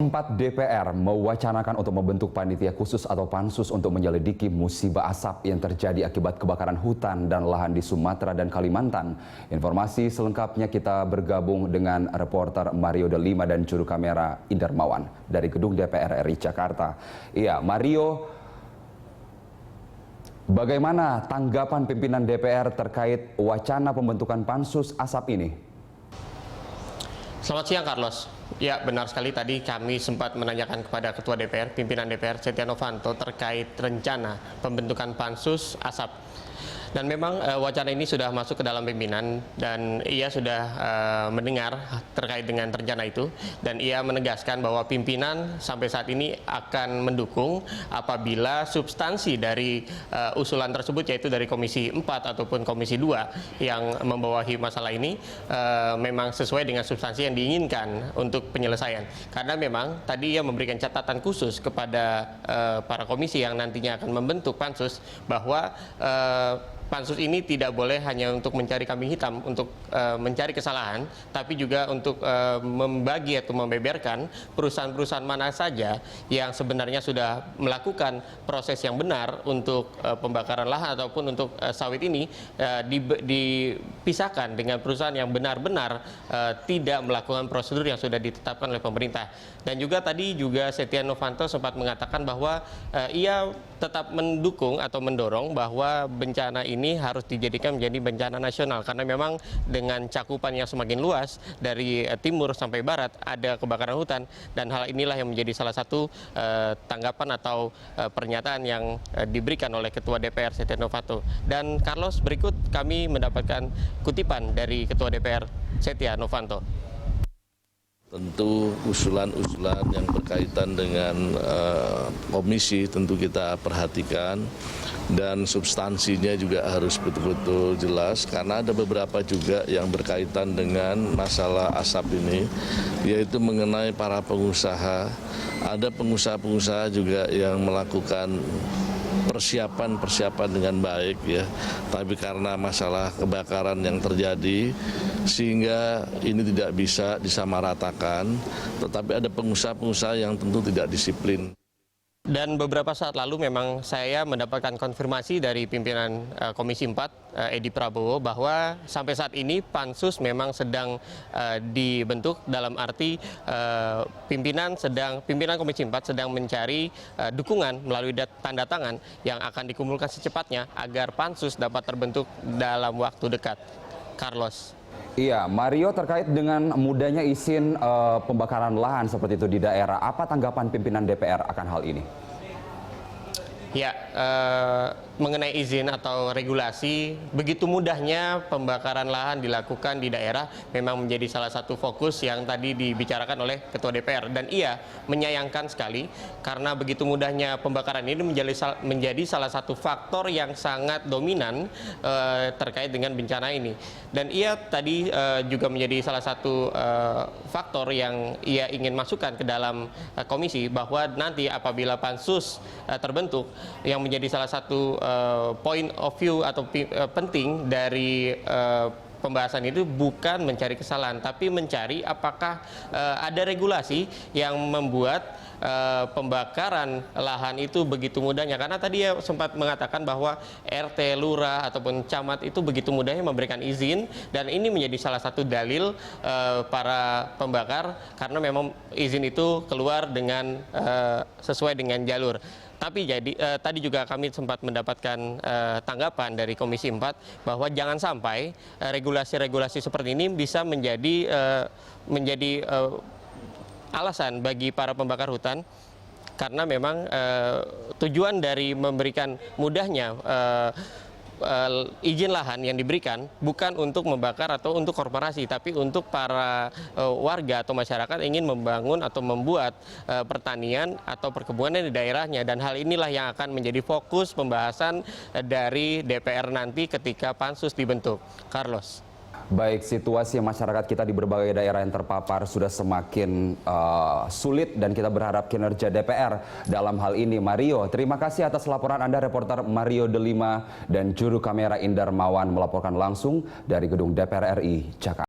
4 DPR mewacanakan untuk membentuk panitia khusus atau pansus untuk menyelidiki musibah asap yang terjadi akibat kebakaran hutan dan lahan di Sumatera dan Kalimantan. Informasi selengkapnya kita bergabung dengan reporter Mario De Lima dan juru kamera Indar Mawan dari Gedung DPR RI Jakarta. Iya, Mario, bagaimana tanggapan pimpinan DPR terkait wacana pembentukan pansus asap ini? Selamat siang, Carlos. Ya, benar sekali tadi kami sempat menanyakan kepada Ketua DPR, pimpinan DPR Setia Novanto terkait rencana pembentukan pansus asap. Dan memang wacana ini sudah masuk ke dalam pimpinan dan ia sudah mendengar terkait dengan rencana itu, dan ia menegaskan bahwa pimpinan sampai saat ini akan mendukung apabila substansi dari usulan tersebut, yaitu dari Komisi 4 ataupun Komisi 2 yang membawahi masalah ini memang sesuai dengan substansi yang diinginkan untuk penyelesaian. Karena memang tadi ia memberikan catatan khusus kepada para komisi yang nantinya akan membentuk pansus bahwa pansus ini tidak boleh hanya untuk mencari kambing hitam, untuk mencari kesalahan, tapi juga untuk membagi atau membeberkan perusahaan-perusahaan mana saja yang sebenarnya sudah melakukan proses yang benar untuk pembakaran lahan ataupun untuk sawit ini, dipisahkan dengan perusahaan yang benar-benar tidak melakukan prosedur yang sudah ditetapkan oleh pemerintah. Dan juga tadi juga Setia Novanto sempat mengatakan bahwa ia tetap mendukung atau mendorong bahwa bencana ini harus dijadikan menjadi bencana nasional, karena memang dengan cakupan yang semakin luas dari timur sampai barat ada kebakaran hutan, dan hal inilah yang menjadi salah satu tanggapan atau pernyataan yang diberikan oleh Ketua DPR Setia Novanto. Dan Carlos, berikut kami mendapatkan kutipan dari Ketua DPR Setia Novanto. Tentu usulan-usulan yang berkaitan dengan komisi tentu kita perhatikan, dan substansinya juga harus betul-betul jelas, karena ada beberapa juga yang berkaitan dengan masalah asap ini, yaitu mengenai para pengusaha. Ada pengusaha-pengusaha juga yang melakukan persiapan dengan baik ya, tapi karena masalah kebakaran yang terjadi sehingga ini tidak bisa disamaratakan, tetapi ada pengusaha-pengusaha yang tentu tidak disiplin. Dan beberapa saat lalu memang saya mendapatkan konfirmasi dari pimpinan Komisi 4, Edi Prabowo, bahwa sampai saat ini pansus memang sedang dibentuk, dalam arti pimpinan Komisi 4 sedang mencari dukungan melalui tanda tangan yang akan dikumpulkan secepatnya agar pansus dapat terbentuk dalam waktu dekat. Carlos. Iya, Mario, terkait dengan mudahnya izin pembakaran lahan seperti itu di daerah, apa tanggapan pimpinan DPR akan hal ini? Ya, mengenai izin atau regulasi, begitu mudahnya pembakaran lahan dilakukan di daerah memang menjadi salah satu fokus yang tadi dibicarakan oleh Ketua DPR, dan ia menyayangkan sekali karena begitu mudahnya pembakaran ini menjadi salah satu faktor yang sangat dominan terkait dengan bencana ini. Dan ia tadi juga menjadi salah satu faktor yang ia ingin masukkan ke dalam komisi, bahwa nanti apabila pansus terbentuk, yang menjadi salah satu point of view atau penting dari pembahasan itu bukan mencari kesalahan, tapi mencari apakah ada regulasi yang membuat pembakaran lahan itu begitu mudahnya. Karena tadi ya sempat mengatakan bahwa RT, lurah ataupun camat itu begitu mudahnya memberikan izin, dan ini menjadi salah satu dalil para pembakar karena memang izin itu keluar dengan sesuai dengan jalur. Tapi tadi juga kami sempat mendapatkan tanggapan dari Komisi 4 bahwa jangan sampai regulasi-regulasi seperti ini bisa menjadi alasan bagi para pembakar hutan, karena memang tujuan dari memberikan mudahnya izin lahan yang diberikan bukan untuk membakar atau untuk korporasi, tapi untuk para warga atau masyarakat ingin membangun atau membuat pertanian atau perkebunan di daerahnya. Dan hal inilah yang akan menjadi fokus pembahasan dari DPR nanti ketika pansus dibentuk. Carlos. Baik, situasi masyarakat kita di berbagai daerah yang terpapar sudah semakin sulit, dan kita berharap kinerja DPR dalam hal ini. Mario, terima kasih atas laporan Anda, reporter Mario De Lima dan juru kamera Indar Mawan melaporkan langsung dari Gedung DPR RI Jakarta.